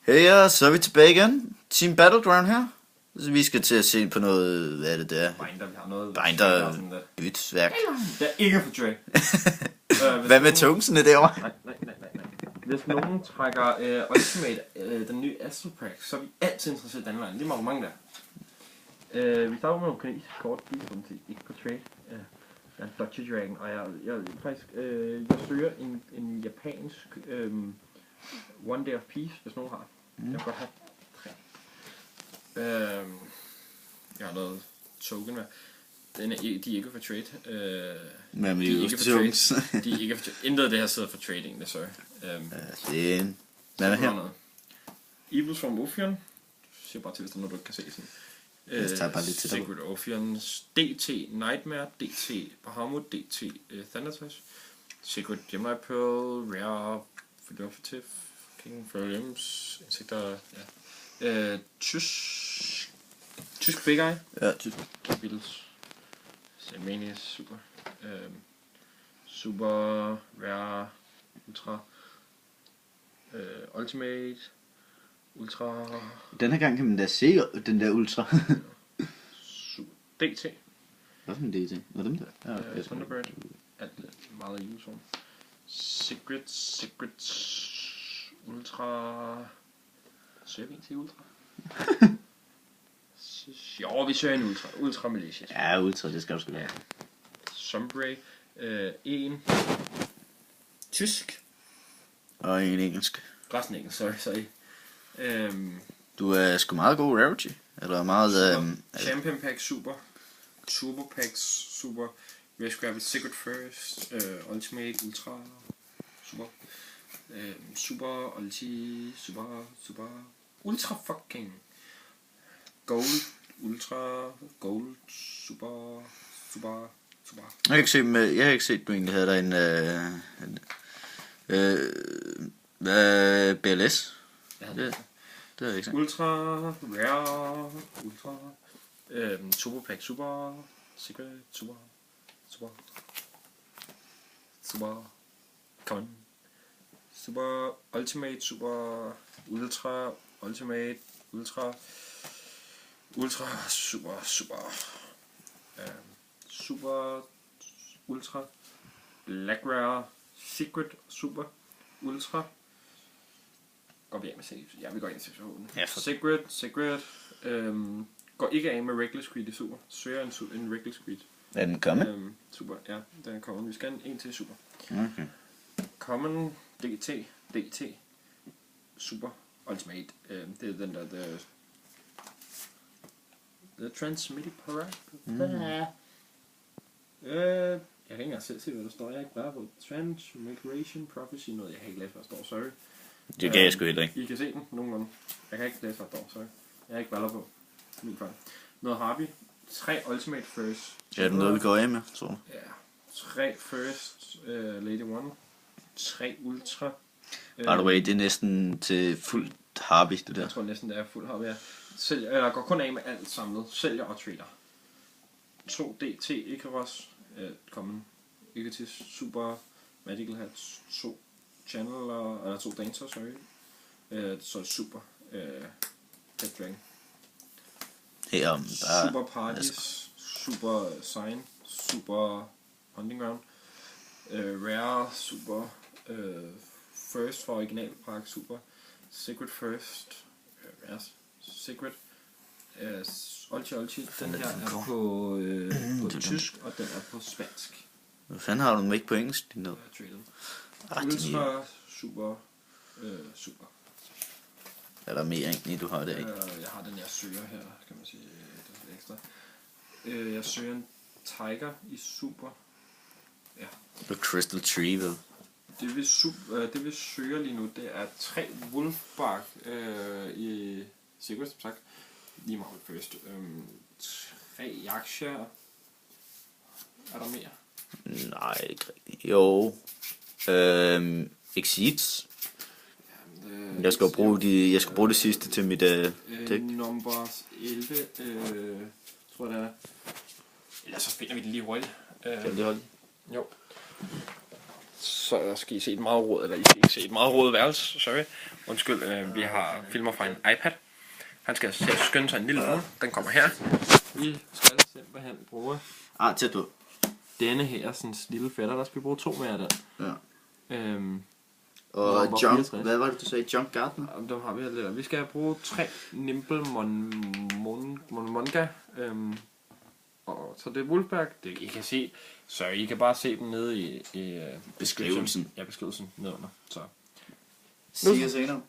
Hey, så er vi tilbage igen. Team Battleground her. Så vi skal til at se på noget, hvad er det der? Binder, vi har noget... Binder bytsværk. Det er ikke for Dre. Hvad med tungsene derovre? Nej. Hvis nogen trækker Ultimate, den nye Astral Pack, så er vi altid interesseret i den line. Det er mange der. Vi starter med nogle kinesiske kort, til ikke på trade. Der er Dodger Dragon, og jeg faktisk jeg søger en japansk One Day of Peace, hvis nogen har. Jeg kan godt have 3. Jeg har noget token med. De er ikke for trade. Men de er ikke for trade. De er ikke for trade. Intet af det her sidder for trading, det sorry. Det er en... Hvad er her? Evils from Ophion. Siger bare til, hvis der er noget, du ikke kan se sådan. Jeg tager bare lidt til dig. Sacred Ophions, DT Nightmare, DT Bahamut, DT Thanatos, Sacred Gemini Pearl, Rare, Philophative, King Williams, Insekter, ja. Tysk Big Eye. Ja, tysk. Beatles. Semanius, super. Super, Rare, Ultra, Ultimate, Ultra... Den her gang kan man da se den der Ultra. DT. Hvad for en DT? Hvad er dem der? Ja, Thunderbird. Alt meget i usom. Secret, Ultra... Søger vi en til Ultra? Jo, vi søger en Ultra Malaysia. Ja, Ultra, det skal du sgu være. Sombray. En. Tysk. Og en engelsk. Resten engelsk, sorry. Du er sgu meget god rarity. Eller meget... Champion Pack Super. Turbo Packs Super. Vi har skrevet Secret First. Ultimate Ultra. Super. Super Ulti. Super. Ultra fucking. Gold. Ultra. Gold. Super. Jeg har ikke set, du egentlig havde der en... BLS? Ja, det har jeg ikke set. Ultra, Rare, Ultra, Turbo Pack Super, Secret, Super, come Super, Ultimate, Super, Ultra, Ultimate, Ultra, Super, Super, Ultra, Black Rare, Secret, Super, Ultra. Går vi af med save? Ja, vi går ind i situationen. Ja, Secret. Går ikke af med Reckless Greed i super. Søger en Reckless Greed. Er den kommet? Super, ja, den er kommet. Vi skal en til super. Okay. Common, DT, Super, Ultimate. Det er den der, The Transmitted Parade. Jeg kan ikke engang selv se, hvad der står. Jeg er ikke bare på Transmigration Prophecy, noget jeg har ikke læst, hvad der står, sorry. Det kan jeg sgu heller ikke. I kan se den nogenlunde. Jeg kan ikke læse, hvad der står, sorry. Jeg har ikke baller på. Min fejl. Noget har vi. 3 Ultimate First. Ja, det er noget, vi går af med, tror du? Ja. 3 First Lady One. 3 Ultra. By the way, det er næsten til fuld Harvey, det der. Jeg tror næsten, det er fuld Harvey, ja. Jeg går kun af med alt samlet. Sælger og trader. 2 DT Icarus. Common. Icatis Super. Magical Hats. 2 Channeler, eller 2 Dancer, sorry. Så super. Dead Dragon. Her, Super Parties, Super Sign, Super Hunting Ground, Rare, Super First for original pack, Super Secret First, Rare, Secret, Ulti, den her er på tysk, og den er på spansk. Hvad fanden har du dem ikke på engelsk, din ned? Ultra, super. Er der mere egentlig, du har det ikke? Jeg har den, jeg søger her, kan man sige. Det er ekstra. Jeg søger en Tiger i super. Ja. The Crystal Tree, vel? Det vi søger lige nu, det er 3 Wolfbark i Secret, som sagt. Lige meget først. 3 Yaksha. Er der mere? Nej, ikke rigtigt. Jo. Exceeds. Jeg skal bruge det sidste til mit dæk. Number 11, tror jeg det er. Ellers så finder vi det lige hurtigt. Kan det holde? Jo. så skal I se et meget råd, eller I skal ikke se et meget råd værelse, sorry. Undskyld, vi har filmer fra en iPad. Han skal altså skynde sig en lille uge. Den kommer her. Vi skal simpelthen bruge tæt på. denne her sådan lille fætter. Der skal vi bruge 2 mere af den. Ja. Hvor Junk, 64. hvad var det du sagde? Junk Gardener? Dem har vi her lidt. Vi skal bruge 3 Nimble Monga. Og så det er Wolfberg. Det I kan se. Så I kan bare se dem nede i Beskrivelsen. Ja, beskrivelsen nedenunder. Så. See you senere.